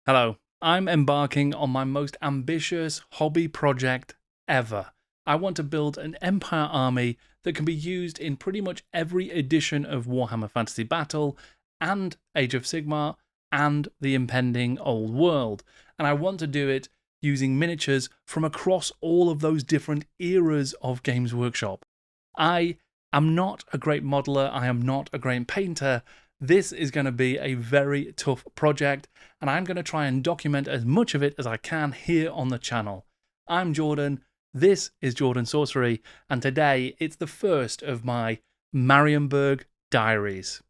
Hello, I'm embarking on my most ambitious hobby project ever. I want to build an Empire army that can be used in pretty much every edition of Warhammer Fantasy Battle and Age of Sigmar and the impending Old World. And I want to do it using miniatures from across all of those different eras of Games Workshop. I am not a great modeler, I am not a great painter. This is going to be a very tough project, and I'm going to try and document as much of it as I can here on the channel. I'm Jordan, this is Jordan Sorcery, and today it's the first of my Marienburg diaries.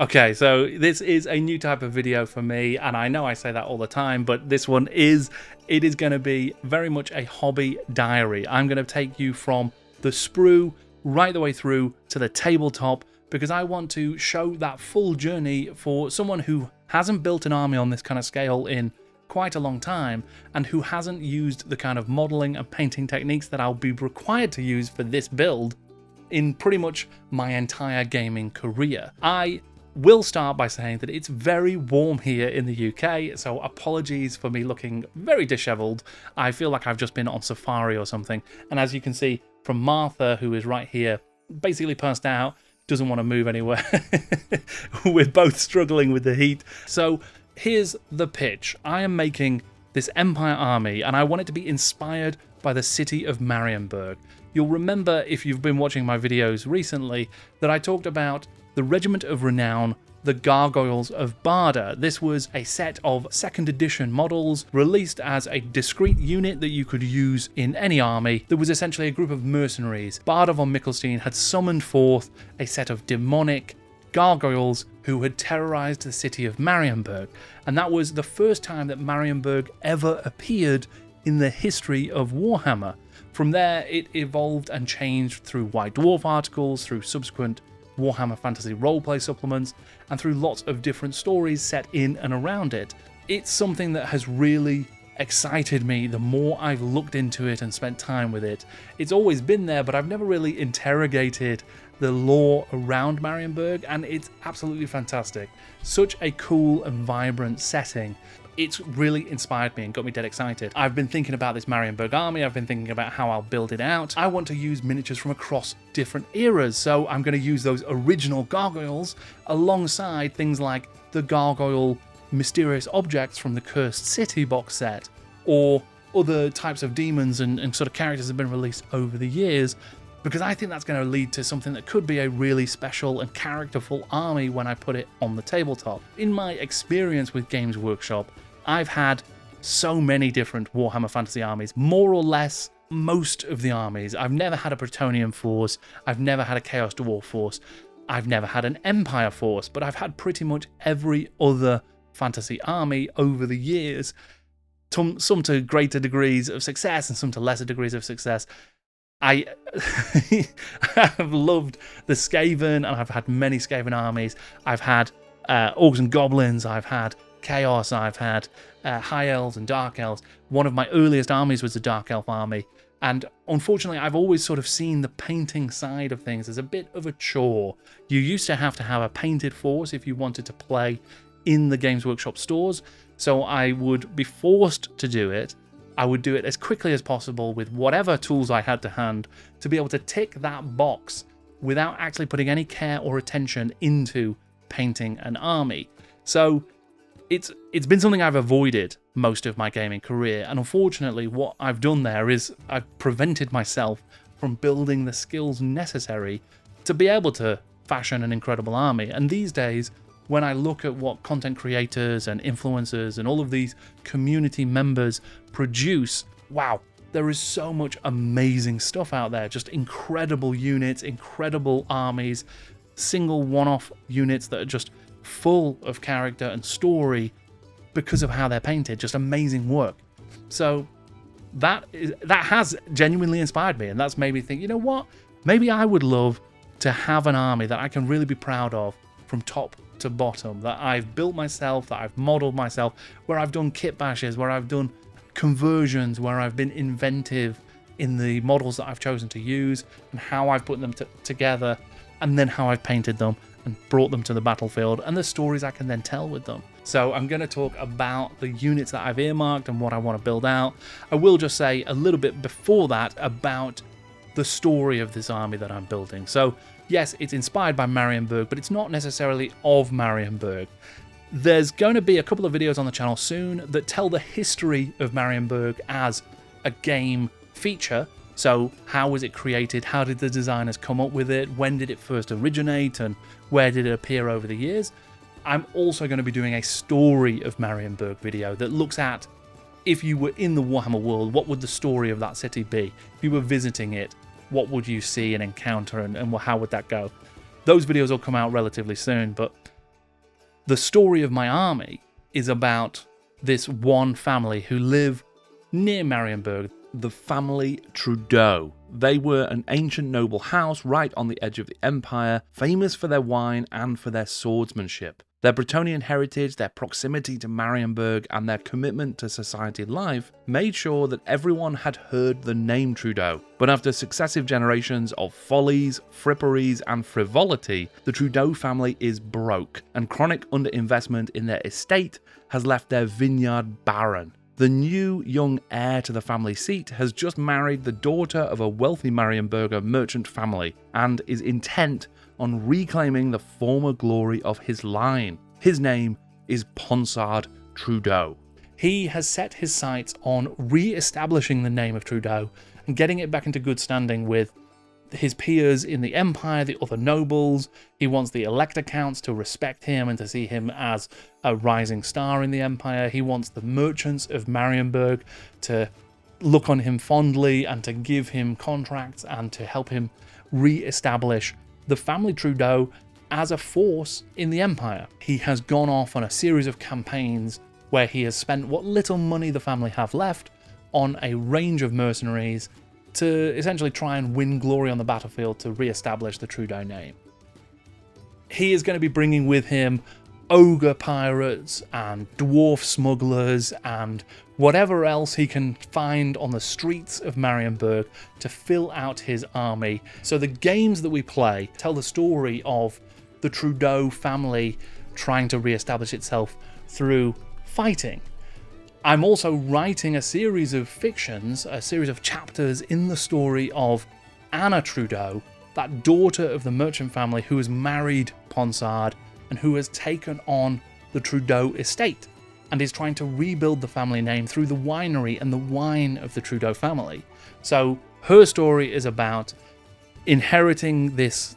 Okay, so this is a new type of video for me, and I know I say that all the time, but this one is going to be very much a hobby diary. I'm going to take you from the sprue right the way through to the tabletop, because I want to show that full journey for someone who hasn't built an army on this kind of scale in quite a long time, and who hasn't used the kind of modeling and painting techniques that I'll be required to use for this build in pretty much my entire gaming career. I will start by saying that it's very warm here in the UK, so apologies for me looking very disheveled. I feel like I've just been on safari or something, and as you can see from Martha, who is right here, basically passed out, doesn't want to move anywhere. We're both struggling with the heat. So here's the pitch. I am making this Empire army, and I want it to be inspired by the city of Marienburg. You'll remember, if you've been watching my videos recently, that I talked about the Regiment of Renown, the Gargoyles of Barda. This was a set of 2nd edition models released as a discrete unit that you could use in any army. There was essentially a group of mercenaries. Barda von Mickelstein had summoned forth a set of demonic gargoyles who had terrorized the city of Marienburg. And that was the first time that Marienburg ever appeared in the history of Warhammer. From there, it evolved and changed through White Dwarf articles, through subsequent Warhammer Fantasy roleplay supplements, and through lots of different stories set in and around it. It's something that has really excited me the more I've looked into it and spent time with it. It's always been there, but I've never really interrogated the lore around Marienburg, and it's absolutely fantastic. Such a cool and vibrant setting. It's really inspired me and got me dead excited. I've been thinking about this Marienburg army, I've been thinking about how I'll build it out. I want to use miniatures from across different eras, so I'm going to use those original gargoyles alongside things like the gargoyle mysterious objects from the Cursed City box set, or other types of demons and sort of characters that have been released over the years, because I think that's going to lead to something that could be a really special and characterful army when I put it on the tabletop. In my experience with Games Workshop, I've had so many different Warhammer Fantasy armies, more or less most of the armies. I've never had a Bretonnian force, I've never had a Chaos Dwarf force, I've never had an Empire force, but I've had pretty much every other fantasy army over the years, some to greater degrees of success and some to lesser degrees of success. I have loved the Skaven, and I've had many Skaven armies. I've had Orcs and Goblins, I've had Chaos, I've had High Elves and Dark Elves. One of my earliest armies was the Dark Elf army, and unfortunately I've always sort of seen the painting side of things as a bit of a chore. You used to have a painted force if you wanted to play in the Games Workshop stores, so I would be forced to do it. I would do it as quickly as possible with whatever tools I had to hand to be able to tick that box without actually putting any care or attention into painting an army. So it's been something I've avoided most of my gaming career, and unfortunately what I've done there is I've prevented myself from building the skills necessary to be able to fashion an incredible army. And these days, when I look at what content creators and influencers and all of these community members produce, wow, there is so much amazing stuff out there. Just incredible units, incredible armies, single one-off units that are just full of character and story because of how they're painted. Just amazing work. So that has genuinely inspired me, and that's made me think, you know what? Maybe I would love to have an army that I can really be proud of from top to bottom, that I've built myself, that I've modeled myself, where I've done kit bashes, where I've done conversions where I've been inventive in the models that I've chosen to use and how I've put them together, and then how I've painted them and brought them to the battlefield, and the stories I can then tell with them. So I'm going to talk about the units that I've earmarked and what I want to build out. I will just say a little bit before that about the story of this army that I'm building. So yes, it's inspired by Marienburg, but it's not necessarily of Marienburg. There's going to be a couple of videos on the channel soon that tell the history of Marienburg as a game feature. So how was it created? How did the designers come up with it? When did it first originate? And where did it appear over the years? I'm also going to be doing a story of Marienburg video that looks at, if you were in the Warhammer world, what would the story of that city be? If you were visiting it, what would you see and encounter, and how would that go? Those videos will come out relatively soon, but the story of my army is about this one family who live near Marienburg. The family Trudeau. They were an ancient noble house right on the edge of the empire, famous for their wine and for their swordsmanship. Their Bretonnian heritage, their proximity to Marienburg, and their commitment to society life made sure that everyone had heard the name Trudeau. But after successive generations of follies, fripperies, and frivolity, the Trudeau family is broke, and chronic underinvestment in their estate has left their vineyard barren. The new young heir to the family seat has just married the daughter of a wealthy Marienburger merchant family and is intent on reclaiming the former glory of his line. His name is Ponsard Trudeau. He has set his sights on re-establishing the name of Trudeau and getting it back into good standing with his peers in the empire, the other nobles. He wants the elector counts to respect him and to see him as a rising star in the empire. He wants the merchants of Marienburg to look on him fondly and to give him contracts and to help him re-establish the family Trudeau as a force in the empire. He has gone off on a series of campaigns where he has spent what little money the family have left on a range of mercenaries to essentially try and win glory on the battlefield to re-establish the Trudeau name. He is going to be bringing with him ogre pirates and dwarf smugglers and whatever else he can find on the streets of Marienburg to fill out his army. So the games that we play tell the story of the Trudeau family trying to re-establish itself through fighting. I'm also writing a series of fictions, a series of chapters in the story of Anna Trudeau, that daughter of the merchant family who has married Ponsard and who has taken on the Trudeau estate and is trying to rebuild the family name through the winery and the wine of the Trudeau family. So her story is about inheriting this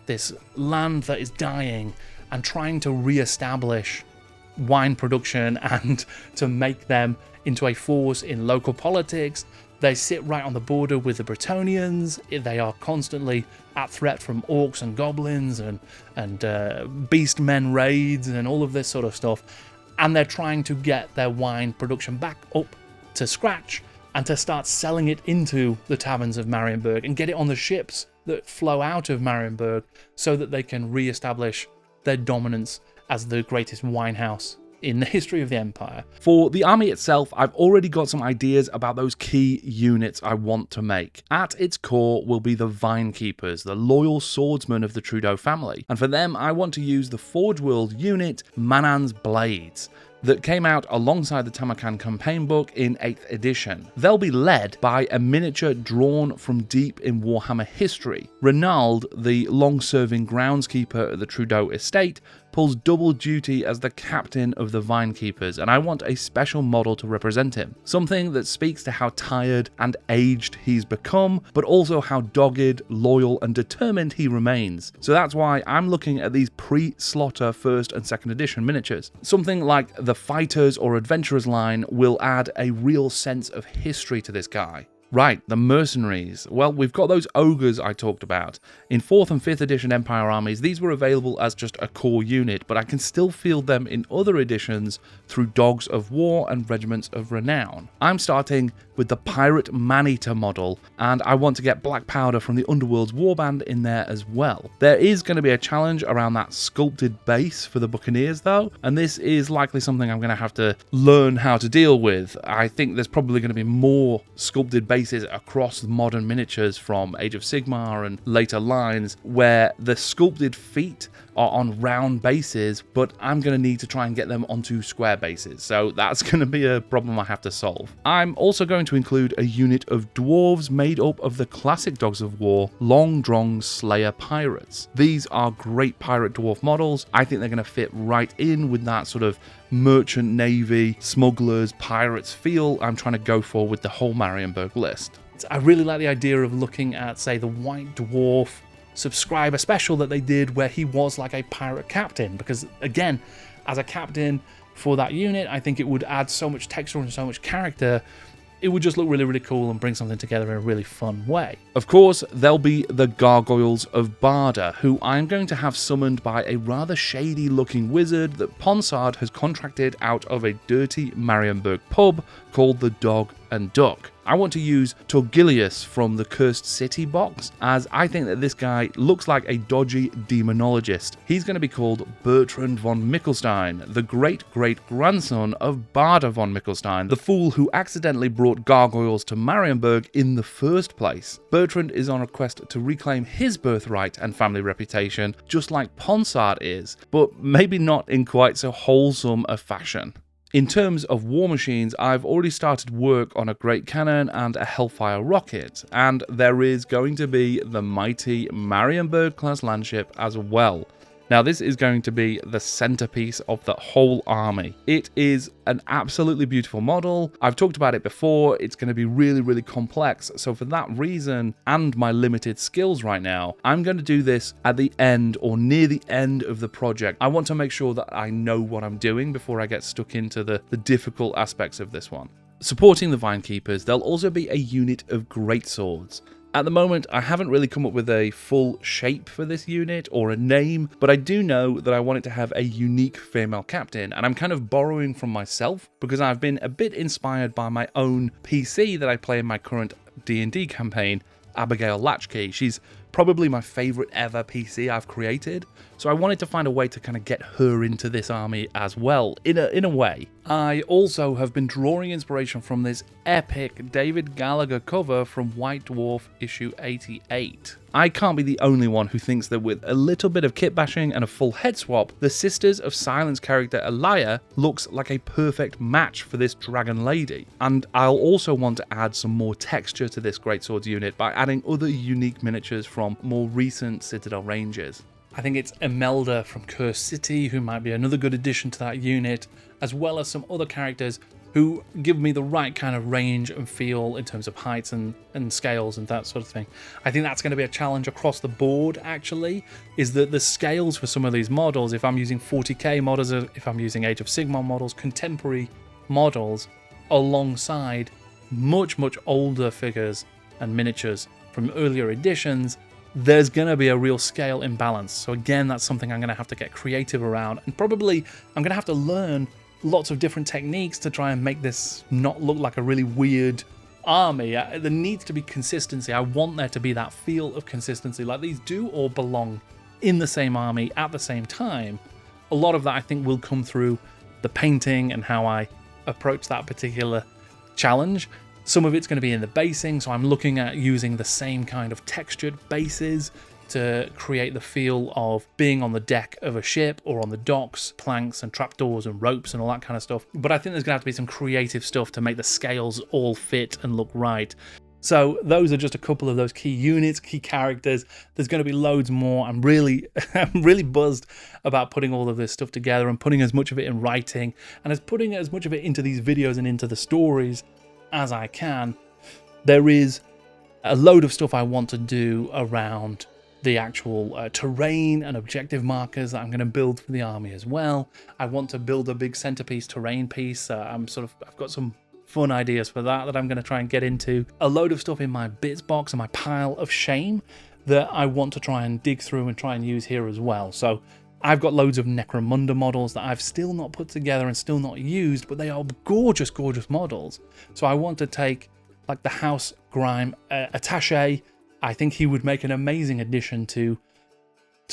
land that is dying and trying to re-establish wine production and to make them into a force in local politics. They sit right on the border with the Bretonnians. They are constantly at threat from orcs and goblins and beast men raids and all of this sort of stuff. And they're trying to get their wine production back up to scratch and to start selling it into the taverns of Marienburg and get it on the ships that flow out of Marienburg so that they can re-establish their dominance as the greatest wine house in the history of the empire. For the army itself, I've already got some ideas about those key units I want to make. At its core will be the Vinekeepers, the loyal swordsmen of the Trudeau family, and for them I want to use the Forge World unit Manan's Blades that came out alongside the Tamarkan campaign book in 8th edition. They'll be led by a miniature drawn from deep in Warhammer history. Renald, the long-serving groundskeeper at the Trudeau estate, pulls double duty as the captain of the Vinekeepers, and I want a special model to represent him. Something that speaks to how tired and aged he's become, but also how dogged, loyal, and determined he remains. So that's why I'm looking at these pre-slaughter 1st and 2nd edition miniatures. Something like the Fighters or Adventurers line will add a real sense of history to this guy. Right, the mercenaries. Well, we've got those ogres I talked about. In 4th and 5th edition Empire armies, these were available as just a core unit, but I can still field them in other editions through Dogs of War and Regiments of Renown. I'm starting with the Pirate Maneater model, and I want to get Black Powder from the Underworld's Warband in there as well. There is going to be a challenge around that sculpted base for the Buccaneers though, and this is likely something I'm going to have to learn how to deal with. I think there's probably going to be more sculpted bases across modern miniatures from Age of Sigmar and later lines where the sculpted feet are on round bases, but I'm going to need to try and get them onto square bases, so that's going to be a problem I have to solve. I'm also going to include a unit of dwarves made up of the classic Dogs of War Long Drong Slayer pirates. These are great pirate dwarf models. I think they're going to fit right in with that sort of merchant navy, smugglers, pirates feel I'm trying to go for with the whole Marienburg list. I really like the idea of looking at, say, the White Dwarf subscriber special that they did where he was like a pirate captain, because again, as a captain for that unit, I think it would add so much texture and so much character. It would just look really, really cool and bring something together in a really fun way. Of course, there'll be the Gargoyles of Barda, who I'm going to have summoned by a rather shady looking wizard that Ponsard has contracted out of a dirty Marienburg pub called the Dog and Duck. I want to use Torgilius from the Cursed City box, as I think that this guy looks like a dodgy demonologist. He's going to be called Bertrand von Mickelstein, the great-great-grandson of Barda von Mickelstein, the fool who accidentally brought gargoyles to Marienburg in the first place. Bertrand is on a quest to reclaim his birthright and family reputation, just like Ponsard is, but maybe not in quite so wholesome a fashion. In terms of war machines, I've already started work on a Great Cannon and a Hellfire rocket, and there is going to be the mighty Marienburg class landship as well. Now this is going to be the centerpiece of the whole army. It is an absolutely beautiful model. I've talked about it before. It's going to be really, really complex. So for that reason and my limited skills right now, I'm going to do this at the end or near the end of the project. I want to make sure that I know what I'm doing before I get stuck into the difficult aspects of this one. Supporting the Vinekeepers, there'll also be a unit of greatswords. At the moment, I haven't really come up with a full shape for this unit or a name, but I do know that I want it to have a unique female captain, and I'm kind of borrowing from myself because I've been a bit inspired by my own PC that I play in my current D&D campaign, Abigail Latchkey. She's probably my favorite ever PC I've created, so I wanted to find a way to kind of get her into this army as well, in a way. I also have been drawing inspiration from this epic David Gallagher cover from White Dwarf issue 88. I can't be the only one who thinks that with a little bit of kit bashing and a full head swap, the Sisters of Silence character Elia looks like a perfect match for this dragon lady. And I'll also want to add some more texture to this greatswords unit by adding other unique miniatures from more recent Citadel ranges. I think it's Imelda from Cursed City who might be another good addition to that unit, as well as some other characters who give me the right kind of range and feel in terms of heights and scales and that sort of thing. I think that's going to be a challenge across the board, actually, is that the scales for some of these models, if I'm using 40k models, if I'm using Age of Sigmar models, contemporary models, alongside much, much older figures and miniatures from earlier editions, there's going to be a real scale imbalance. So again, that's something I'm going to have to get creative around, and probably I'm going to have to learn lots of different techniques to try and make this not look like a really weird army. There needs to be consistency. I want there to be that feel of consistency, like these do all belong in the same army at the same time. A lot of that I think will come through the painting and how I approach that particular challenge. Some of it's going to be in the basing, so I'm looking at using the same kind of textured bases to create the feel of being on the deck of a ship or on the docks, planks and trapdoors and ropes and all that kind of stuff. But I think there's going to have to be some creative stuff to make the scales all fit and look right. So those are just a couple of those key units, key characters. There's going to be loads more. I'm really buzzed about putting all of this stuff together and putting as much of it in writing and putting as much of it into these videos and into the stories as I can. There is a load of stuff I want to do around the actual terrain and objective markers that I'm going to build for the army as well. I want to build a big centerpiece terrain piece. I've got some fun ideas for that I'm going to try and get into. A load of stuff in my bits box and my pile of shame that I want to try and dig through and try and use here as well. So I've got loads of Necromunda models that I've still not put together and still not used, but they are gorgeous, gorgeous models. So I want to take like the House Grime attaché. I think he would make an amazing addition to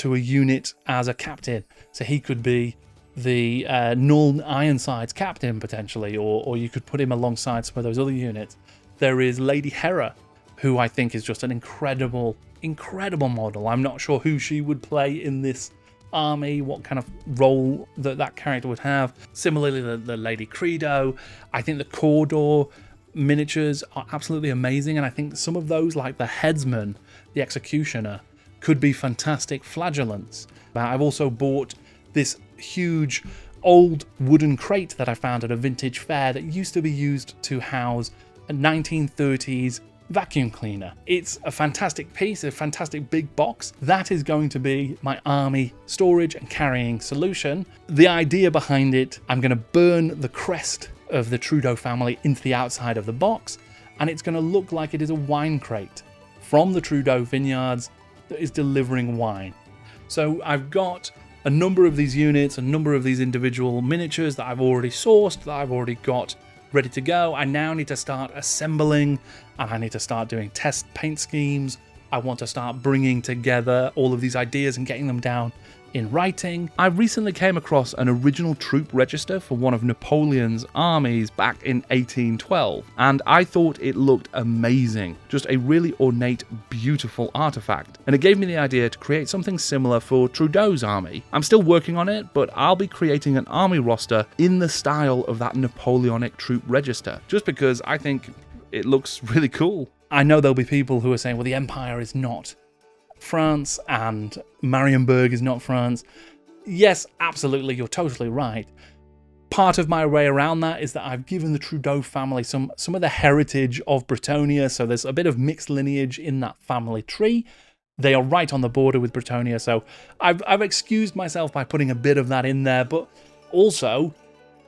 a unit as a captain. So he could be the Null Ironsides captain potentially, or you could put him alongside some of those other units. There is Lady Hera, who I think is just an incredible, incredible model. I'm not sure who she would play in this army, what kind of role that character would have. Similarly, the Lady Credo. I think the Cawdor miniatures are absolutely amazing, and I think some of those, like the Headsman, the Executioner, could be fantastic flagellants. I've also bought this huge old wooden crate that I found at a vintage fair that used to be used to house a 1930s vacuum cleaner. It's a fantastic piece, a fantastic big box. That is going to be my army storage and carrying solution. The idea behind it, I'm going to burn the crest of the Trudeau family into the outside of the box, and it's going to look like it is a wine crate from the Trudeau vineyards that is delivering wine. So I've got a number of these units, a number of these individual miniatures that I've already sourced, that I've already got ready to go. I now need to start assembling, and I need to start doing test paint schemes. I want to start bringing together all of these ideas and getting them down in writing. I recently came across an original troop register for one of Napoleon's armies back in 1812, and I thought it looked amazing. Just a really ornate, beautiful artifact. And it gave me the idea to create something similar for Trudeau's army. I'm still working on it, but I'll be creating an army roster in the style of that Napoleonic troop register, just because I think it looks really cool. I know there'll be people who are saying, well, the Empire is not France and Marienburg is not France. Yes, absolutely, you're totally right. Part of my way around that is that I've given the Trudeau family some of the heritage of Bretonnia, so there's a bit of mixed lineage in that family tree. They are right on the border with Bretonnia, so I've excused myself by putting a bit of that in there, but also,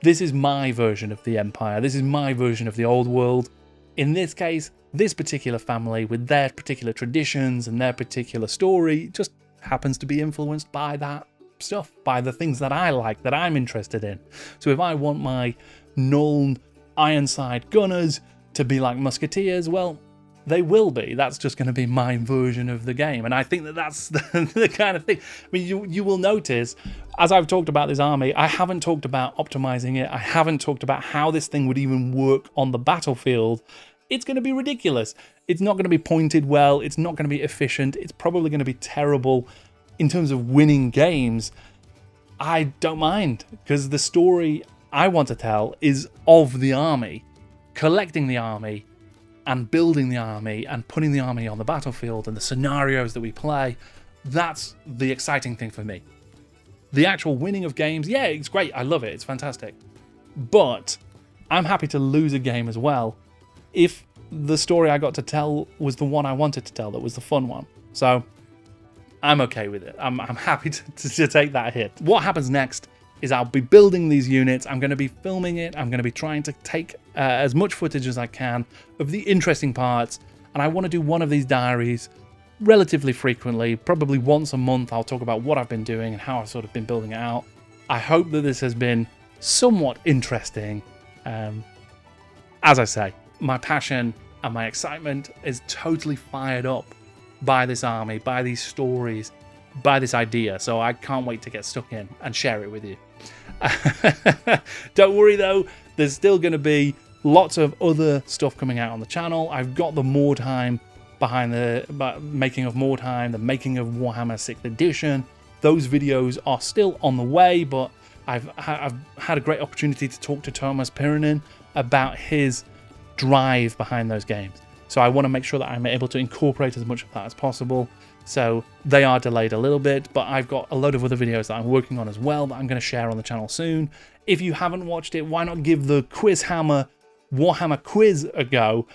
this is my version of the Empire. This is my version of the old world. In this case, this particular family, with their particular traditions and their particular story, just happens to be influenced by that stuff, by the things that I like, that I'm interested in. So if I want my Null Ironside gunners to be like musketeers, well, they will be. That's just going to be my version of the game. And I think that that's the kind of thing. I mean, you will notice, as I've talked about this army, I haven't talked about optimizing it. I haven't talked about how this thing would even work on the battlefield. It's going to be ridiculous. It's not going to be pointed well. It's not going to be efficient. It's probably going to be terrible in terms of winning games. I don't mind, because the story I want to tell is of the army, collecting the army and building the army and putting the army on the battlefield and the scenarios that we play. That's the exciting thing for me. The actual winning of games, yeah, it's great. I love it. It's fantastic. But I'm happy to lose a game as well if the story I got to tell was the one I wanted to tell, that was the fun one. So I'm okay with it. I'm happy to take that hit. What happens next is I'll be building these units. I'm going to be filming it. I'm going to be trying to take as much footage as I can of the interesting parts. And I want to do one of these diaries relatively frequently, probably once a month. I'll talk about what I've been doing and how I've sort of been building it out. I hope that this has been somewhat interesting. As I say, my passion and my excitement is totally fired up by this army, by these stories, by this idea. So I can't wait to get stuck in and share it with you. Don't worry though, there's still going to be lots of other stuff coming out on the channel. I've got the Mordheim behind the making of Mordheim, the making of Warhammer 6th edition. Those videos are still on the way, but I've had a great opportunity to talk to Thomas Pirinen about his drive behind those games. So I want to make sure that I'm able to incorporate as much of that as possible. So they are delayed a little bit, but I've got a load of other videos that I'm working on as well that I'm going to share on the channel soon. If you haven't watched it, why not give the Quizhammer Warhammer quiz a go?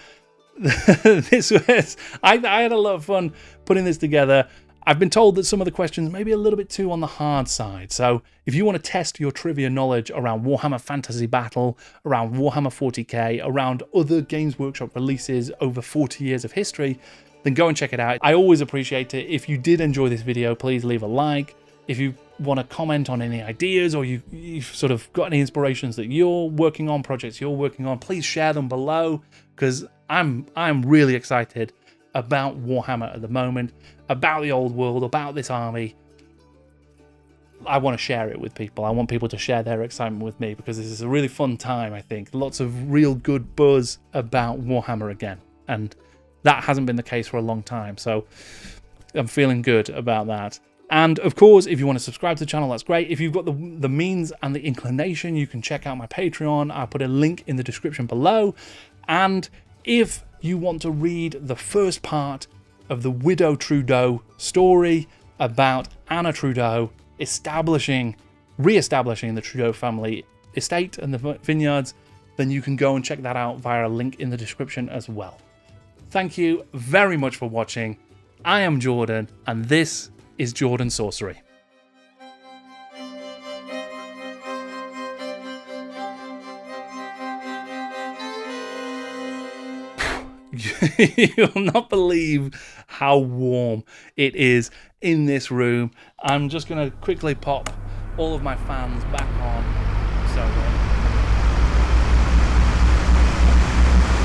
I had a lot of fun putting this together. I've been told that some of the questions may be a little bit too on the hard side, so if you want to test your trivia knowledge around Warhammer Fantasy Battle, around Warhammer 40k, around other Games Workshop releases over 40 years of history, then go and check it out. I always appreciate it. If you did enjoy this video, please leave a like. If you want to comment on any ideas, or you've sort of got any inspirations that you're working on, projects you're working on, please share them below, because I'm really excited about Warhammer at the moment, about the old world, about this army. I want to share it with people. I want people to share their excitement with me, because this is a really fun time, I think. Lots of real good buzz about Warhammer again, and that hasn't been the case for a long time, so I'm feeling good about that. And of course, if you want to subscribe to the channel, that's great. If you've got the means and the inclination, you can check out my Patreon. I'll put a link in the description below. And if you want to read the first part of the Widow Trudeau story about Anna Trudeau re-establishing the Trudeau family estate and the vineyards, then you can go and check that out via a link in the description as well. Thank you very much for watching. I am Jordan, and this is Jordan Sorcery. You'll not believe how warm it is in this room. I'm just going to quickly pop all of my fans back on.